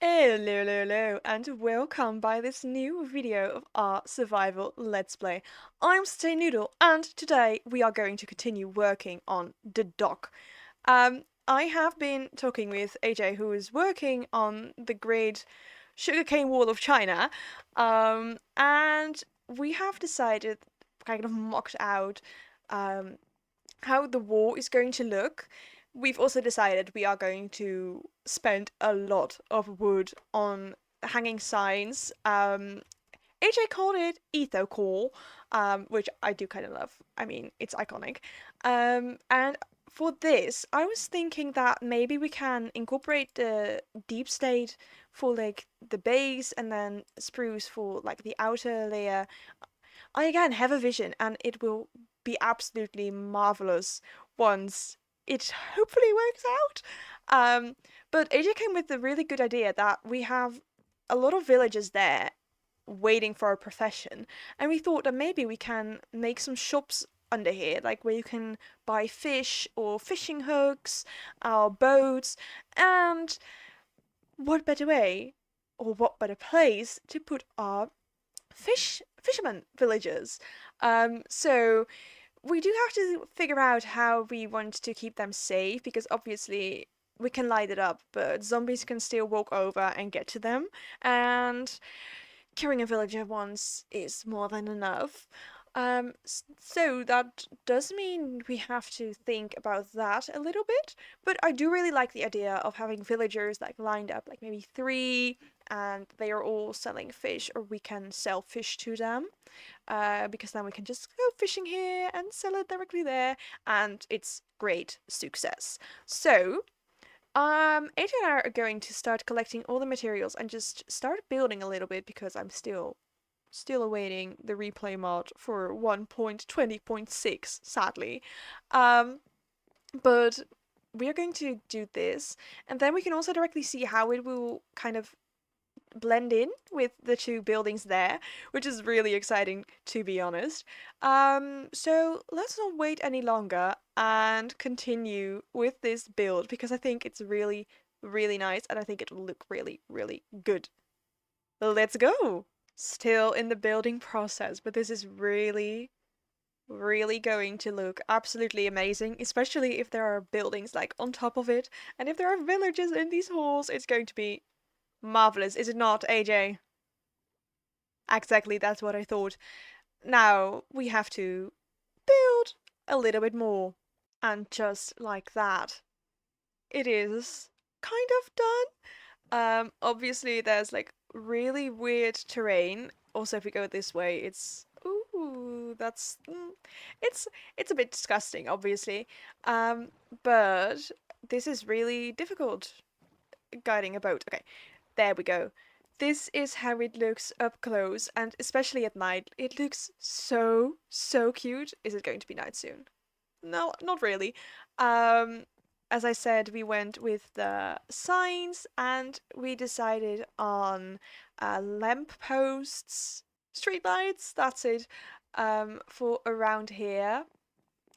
Hello, and welcome by this new video of our survival let's play. I'm Noodle, and today we are going to continue working on the dock. I have been talking with AJ, who is working on the Great Sugarcane Wall of China, and we have decided, kind of mocked out, um, how the wall is going to look. We've also decided we are going to spend a lot of wood on hanging signs. AJ called it Ethocore, which I do kind of love. I mean, it's iconic. And for this, I was thinking that maybe we can incorporate the deep state for like the base and then spruce for like the outer layer. I again have a vision, and it will be absolutely marvelous once it hopefully works out. But AJ came with the really good idea that we have a lot of villagers there waiting for a profession, and we thought that maybe we can make some shops under here, like where you can buy fish or fishing hooks, or boats, and what better way or what better place to put our fishermen villagers. So we do have to figure out how we want to keep them safe because obviously we can light it up, but zombies can still walk over and get to them. And killing a villager once is more than enough. So that does mean we have to think about that a little bit, but I do really like the idea of having villagers like lined up, like maybe three, and they are all selling fish, or we can sell fish to them, because then we can just go fishing here and sell it directly there, and it's great success. So AJ and I are going to start collecting all the materials and just start building a little bit because I'm still awaiting the replay mod for 1.20.6, sadly. Um, but we are going to do this, and then we can also directly see how it will kind of blend in with the two buildings there, which is really exciting to be honest. So let's not wait any longer and continue with this build because I think it's really, really nice and I think it will look really, really good. Let's go! Still in the building process, but this is really, really going to look absolutely amazing, especially if there are buildings like on top of it, and if there are villages in these halls, it's going to be marvelous, is it not, AJ? Exactly, that's what I thought. Now we have to build a little bit more. And just like that, it is kind of done. Obviously there's like really weird terrain. Also, if we go this way, it's ooh, that's it's a bit disgusting, obviously. But this is really difficult guiding a boat. Okay, there we go. This is how it looks up close, and especially at night. It looks so, so cute. Is it going to be night soon? No, not really. Um, as I said, we went with the signs and we decided on lamp posts, street lights, that's it, for around here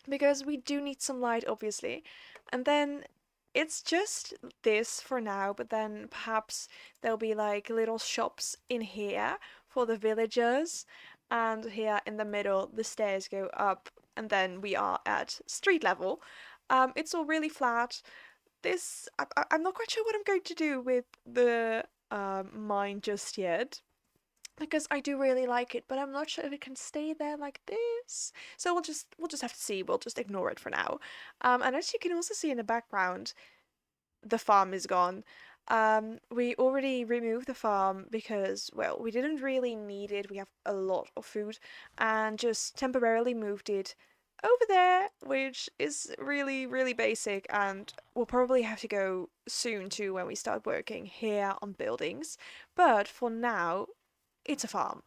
because we do need some light, obviously. And then it's just this for now, but then perhaps there'll be like little shops in here for the villagers, and here in the middle, the stairs go up, and then we are at street level. It's all really flat. I'm not quite sure what I'm going to do with the mine just yet because I do really like it, but I'm not sure if it can stay there like this. So we'll just have to see. We'll just ignore it for now. And as you can also see in the background, the farm is gone. We already removed the farm because, well, we didn't really need it. We have a lot of food, and just temporarily moved it over there, which is really, really basic, and we'll probably have to go soon too when we start working here on buildings. But for now, it's a farm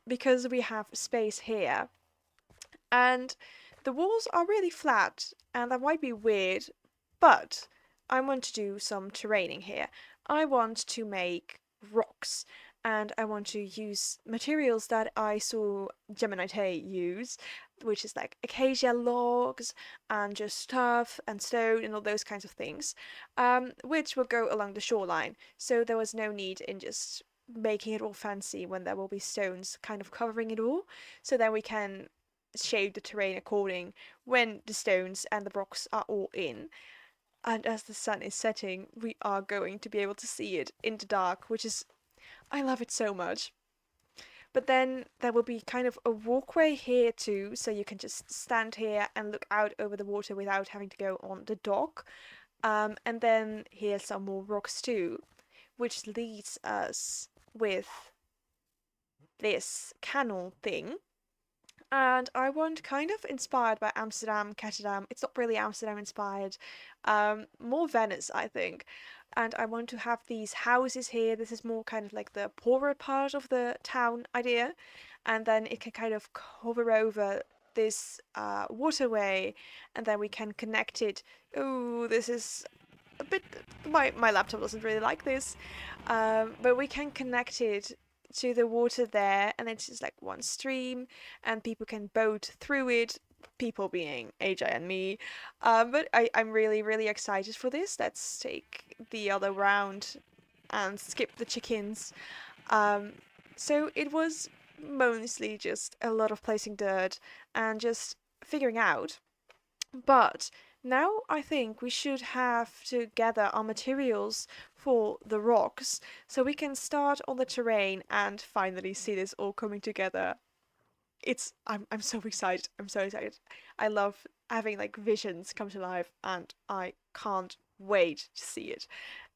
because we have space here. And the walls are really flat, and that might be weird, but I want to do some terraining here. I want to make rocks, and I want to use materials that I saw Gemini Tay use, which is like acacia logs and just turf and stone and all those kinds of things, which will go along the shoreline. So there was no need in just making it all fancy when there will be stones kind of covering it all. So then we can shape the terrain according when the stones and the rocks are all in. And as the sun is setting, we are going to be able to see it in the dark, which is, I love it so much. But then there will be kind of a walkway here too, so you can just stand here and look out over the water without having to go on the dock. And then here's some more rocks too, which leads us with this canal thing. And I want kind of inspired by Amsterdam, Rotterdam. It's not really Amsterdam inspired, more Venice, I think. And I want to have these houses here. This is more kind of like the poorer part of the town idea, and then it can kind of cover over this waterway, and then we can connect it. Oh, this is a bit. My laptop doesn't really like this, but we can connect it to the water there, and it's just like one stream, and people can boat through it. People being AJ and me, but I'm really really excited for this. Let's take the other round and skip the chickens. Um, so it was mostly just a lot of placing dirt and just figuring out, but now I think we should have to gather our materials for the rocks so we can start on the terrain and finally see this all coming together. I'm so excited. I'm so excited. I love having like visions come to life and I can't wait to see it.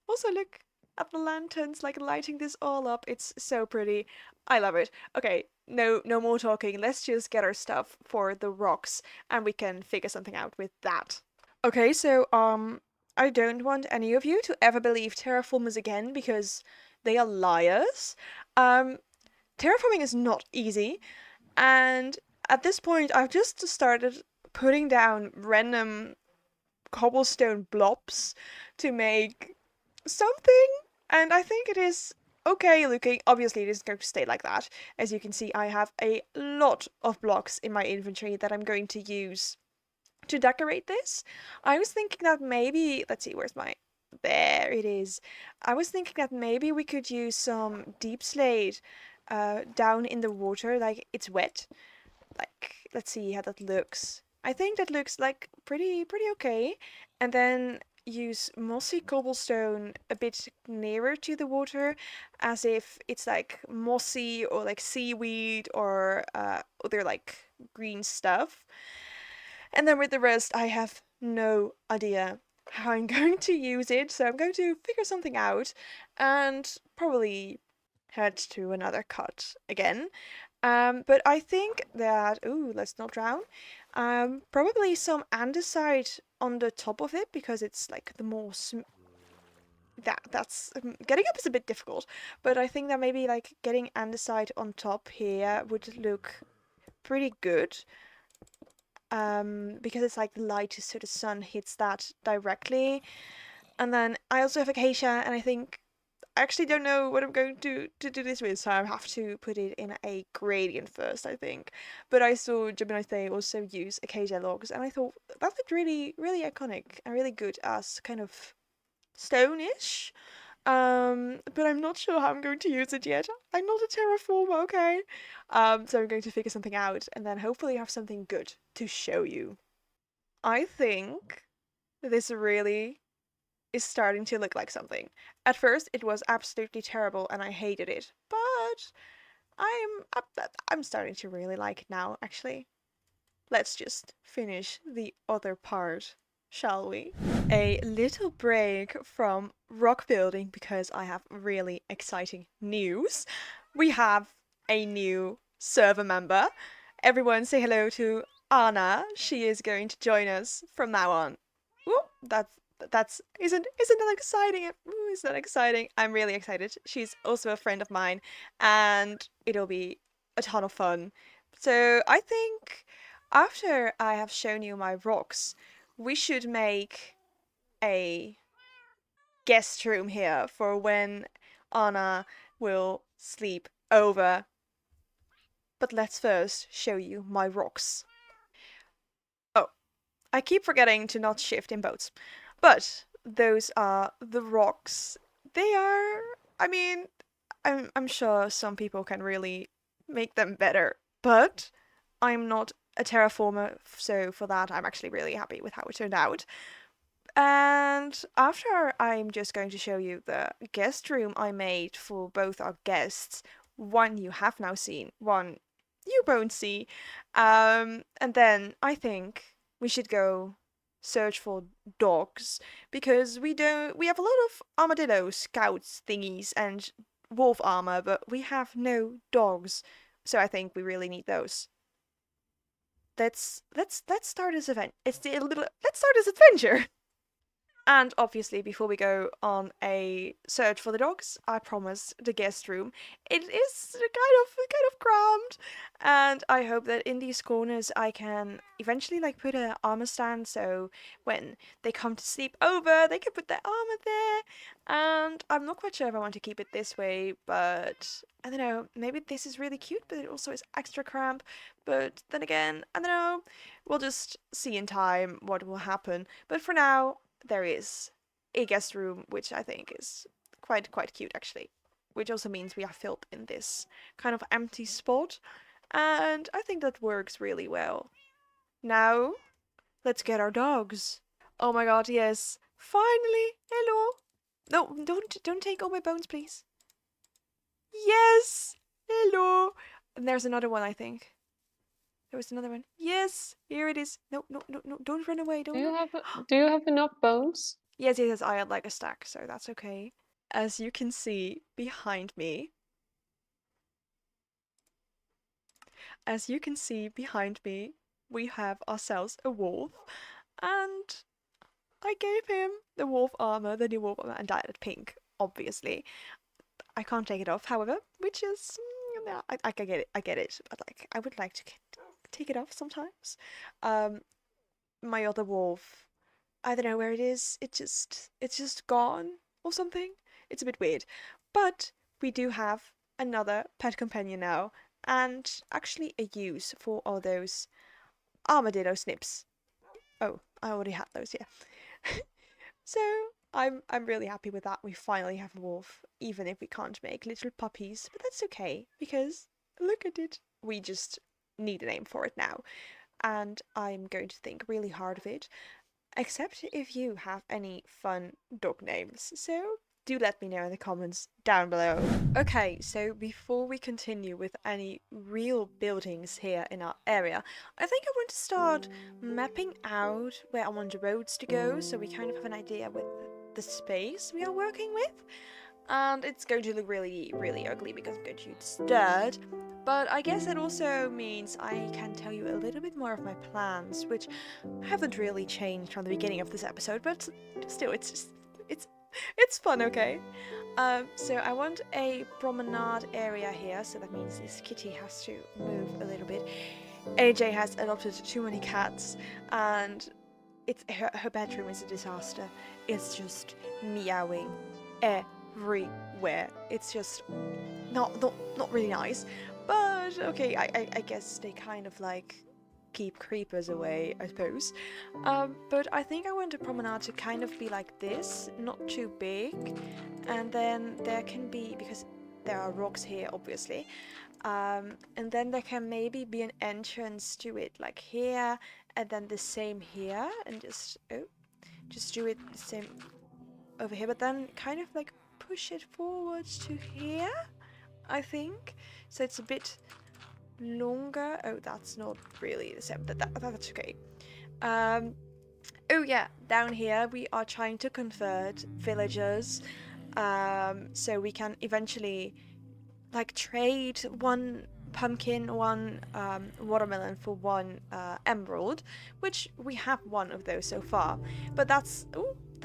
Also look at the lanterns like lighting this all up. It's so pretty. I love it. Okay, no more talking. Let's just get our stuff for the rocks and we can figure something out with that. Okay, so I don't want any of you to ever believe terraformers again because they are liars. Um Terraforming is not easy, and at this point I've just started putting down random cobblestone blobs to make something, and I think it is okay looking. Obviously, it isn't going to stay like that. As you can see, I have a lot of blocks in my inventory that I'm going to use to decorate this. I was thinking that maybe, let's see, where's my, there it is. I was thinking that maybe we could use some deep slate down in the water, like it's wet. Like, let's see how that looks. I think that looks like pretty okay. And then use mossy cobblestone a bit nearer to the water, as if it's like mossy or like seaweed or other like green stuff. And then with the rest, I have no idea how I'm going to use it, so I'm going to figure something out and probably head to another cut again. But I think that, ooh, let's not drown. Probably some andesite on the top of it because it's like the more that's getting up is a bit difficult. But I think that maybe like getting andesite on top here would look pretty good. Because it's like the lightest, so the sun hits that directly. And then I also have acacia, and I think I actually don't know what I'm going to do this with, so I have to put it in a gradient first, I think. But I saw Gemini They also use acacia logs, and I thought that looked really, really iconic and really good as kind of stone-ish. But I'm not sure how I'm going to use it yet. I'm not a terraformer, okay? So I'm going to figure something out and then hopefully have something good to show you. I think this really is starting to look like something. At first, it was absolutely terrible and I hated it, but I'm starting to really like it now, actually. Let's just finish the other part, shall we? A little break from rock building because I have really exciting news. We have a new server member. Everyone say hello to Anna. She is going to join us from now on. Ooh, that's isn't that exciting? Ooh, isn't that exciting? I'm really excited. She's also a friend of mine and it'll be a ton of fun. So I think after I have shown you my rocks, we should make a guest room here for when Anna will sleep over. But let's first show you my rocks. Oh, I keep forgetting to not shift in boats. But those are the rocks. They are, I mean, I'm sure some people can really make them better, but I'm not a terraformer, so for that I'm actually really happy with how it turned out. And after, I'm just going to show you the guest room I made for both our guests. One you have now seen, one you won't see. And then I think we should go search for dogs because we have a lot of armadillo scouts thingies and wolf armor, but we have no dogs. So I think we really need those. Let's start this event. Let's start this adventure. And obviously, before we go on a search for the dogs, I promise the guest room. It is kind of crammed, and I hope that in these corners I can eventually like put a armor stand, so when they come to sleep over, they can put their armor there. And I'm not quite sure if I want to keep it this way, but I don't know. Maybe this is really cute, but it also is extra cramped. But then again, I don't know. We'll just see in time what will happen. But for now, there is a guest room, which I think is quite cute actually. Which also means we are filled in this kind of empty spot, and I think that works really well. Now, let's get our dogs. Oh my god, yes. Finally. Hello. No, don't take all my bones, please. Yes. Hello. And there's another one, I think. There was another one. Yes, here it is. No, no, no, no. Don't run away. Do Don't you run. have do you have enough bones? Yes, yes, yes. I had like a stack, so that's okay. As you can see behind me, as you can see behind me, we have ourselves a wolf, and I gave him the wolf armor, the new wolf armor, and dyed it pink. Obviously, I can't take it off. However, which is, I get it, I get it. But like, I would like to take it off sometimes. Um, my other wolf, I don't know where it is. It's just gone or something. It's a bit weird. But we do have another pet companion now, and actually a use for all those armadillo snips. Oh, I already had those, yeah. So I'm really happy with that. We finally have a wolf, even if we can't make little puppies, but that's okay because look at it. We just need a name for it now, and I'm going to think really hard of it. Except if you have any fun dog names. So do let me know in the comments down below. Okay, so before we continue with any real buildings here in our area, I think I want to start mapping out where I want the roads to go so we kind of have an idea with the space we are working with. And it's going to look really ugly because I'm going to use dirt. But I guess it also means I can tell you a little bit more of my plans, which haven't really changed from the beginning of this episode, but still, it's fun, okay? So I want a promenade area here, so that means this kitty has to move a little bit. AJ has adopted too many cats, and her bedroom is a disaster. It's just meowing everywhere. It's just not really nice. But okay, I guess they kind of like keep creepers away, I suppose. But I think I want the promenade to kind of be like this, not too big, and then there can be, because there are rocks here, obviously, and then there can maybe be an entrance to it, like here, and then the same here, and just do it the same over here, but then kind of like push it forwards to here, I think. So it's a bit longer. Oh, that's not really the same. That's okay. Um, oh yeah, down here we are trying to convert villagers, so we can eventually like trade one pumpkin, one watermelon for one emerald, which we have one of those so far. But that's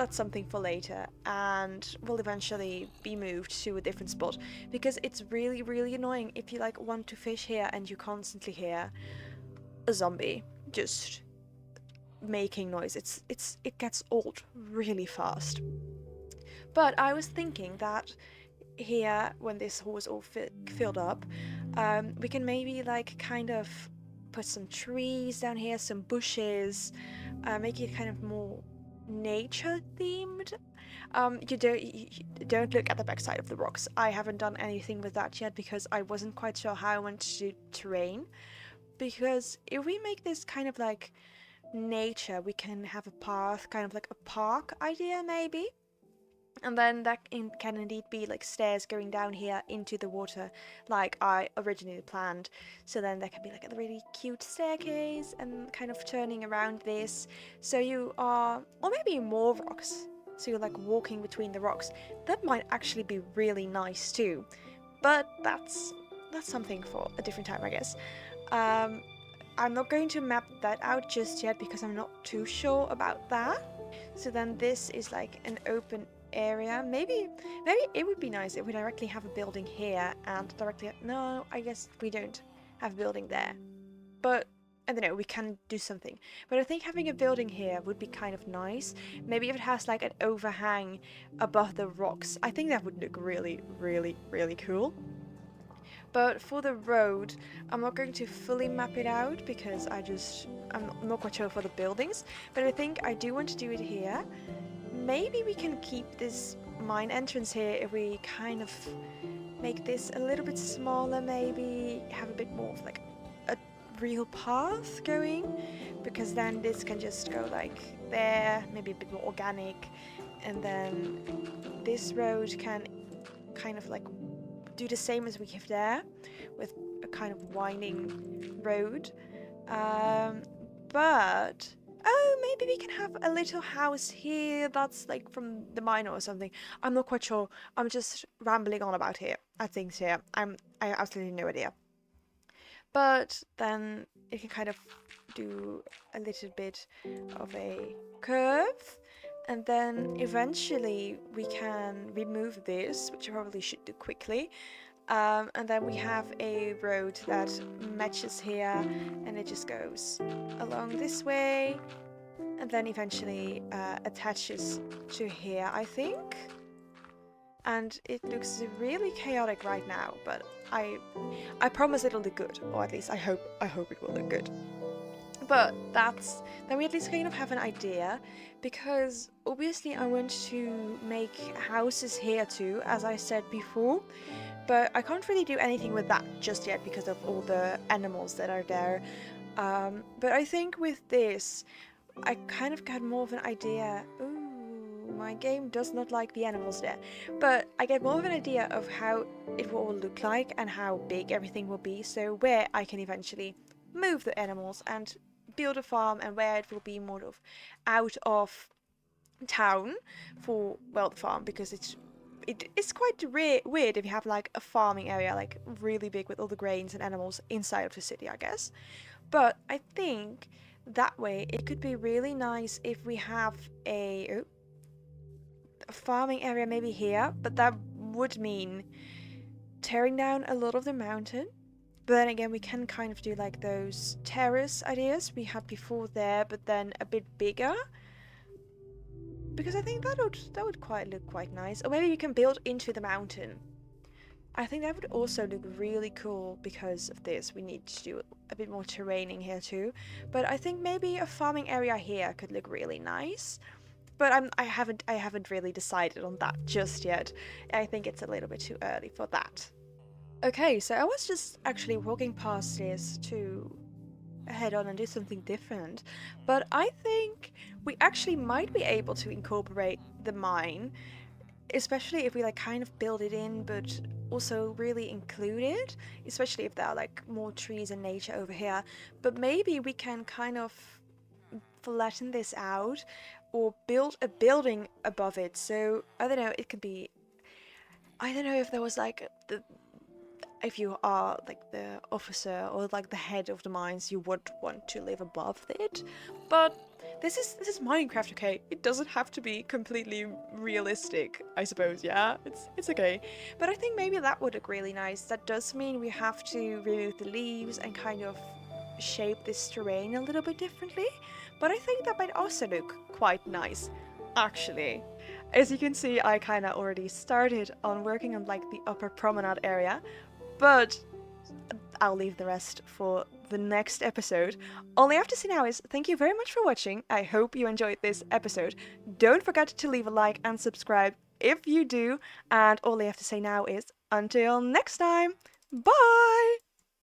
something for later, and will eventually be moved to a different spot because it's really annoying if you like want to fish here and you constantly hear a zombie just making noise. It gets old really fast. But I was thinking that here when this hole is all filled up, we can maybe like kind of put some trees down here, some bushes, make it kind of more nature themed. You don't look at the backside of the rocks. I haven't done anything with that yet because I wasn't quite sure how I want to do terrain. Because if we make this kind of like nature, we can have a path, kind of like a park idea maybe. And then can indeed be like stairs going down here into the water, like I originally planned. So then there can be like a really cute staircase and kind of turning around this. So you are, or maybe more rocks. So you're like walking between the rocks. That might actually be really nice too. But that's something for a different time, I guess. Um, I'm not going to map that out just yet because I'm not too sure about that. So then this is like an open area. Maybe it would be nice if we directly have a building here and directly, no, I guess we don't have a building there. But I don't know, we can do something. But I think having a building here would be kind of nice. Maybe if it has like an overhang above the rocks. I think that would look really, really, really cool. But for the road, I'm not going to fully map it out because I'm not quite sure for the buildings. But I think I do want to do it here. Maybe we can keep this mine entrance here if we kind of make this a little bit smaller, maybe have a bit more of like a real path going, because then this can just go like there, maybe a bit more organic, and then this road can kind of like do the same as we have there with a kind of winding road. Um, but oh, maybe we can have a little house here that's like from the mine or something. I'm not quite sure. I'm just rambling on about things here. I have absolutely no idea. But then it can kind of do a little bit of a curve. And then eventually we can remove this, which I probably should do quickly. And then we have a road that matches here and it just goes along this way and then eventually attaches to here, I think. And it looks really chaotic right now, but I promise it'll look good, or at least I hope it will look good. But then we at least kind of have an idea, because obviously I want to make houses here too, as I said before, but I can't really do anything with that just yet because of all the animals that are there. But I think with this, I kind of got more of an idea. Ooh, my game does not like the animals there. But I get more of an idea of how it will all look like and how big everything will be. So where I can eventually move the animals and build a farm, and where it will be more of out of town for, well, the farm, because it's quite weird if you have like a farming area like really big with all the grains and animals inside of the city, I guess. But I think that way it could be really nice if we have a farming area maybe here, but that would mean tearing down a lot of the mountain. But then again, we can kind of do like those terrace ideas we had before there, but then a bit bigger. Because I think that would quite look quite nice. Or maybe you can build into the mountain. I think that would also look really cool because of this. We need to do a bit more terraining here too. But I think maybe a farming area here could look really nice. But I haven't really decided on that just yet. I think it's a little bit too early for that. Okay, so I was just actually walking past this to head on and do something different. But I think we actually might be able to incorporate the mine, especially if we like kind of build it in, but also really include it, especially if there are like more trees and nature over here. But maybe we can kind of flatten this out or build a building above it. So I don't know, it could be, I don't know if there was like the if you are like the officer or like the head of the mines, you would want to live above it. But this is Minecraft, okay? It doesn't have to be completely realistic, I suppose. Yeah, it's okay. But I think maybe that would look really nice. That does mean we have to remove the leaves and kind of shape this terrain a little bit differently. But I think that might also look quite nice, actually. As you can see, I kind of already started on working on like the upper promenade area, but I'll leave the rest for the next episode. All I have to say now is thank you very much for watching. I hope you enjoyed this episode. Don't forget to leave a like and subscribe if you do. And all I have to say now is until next time, bye!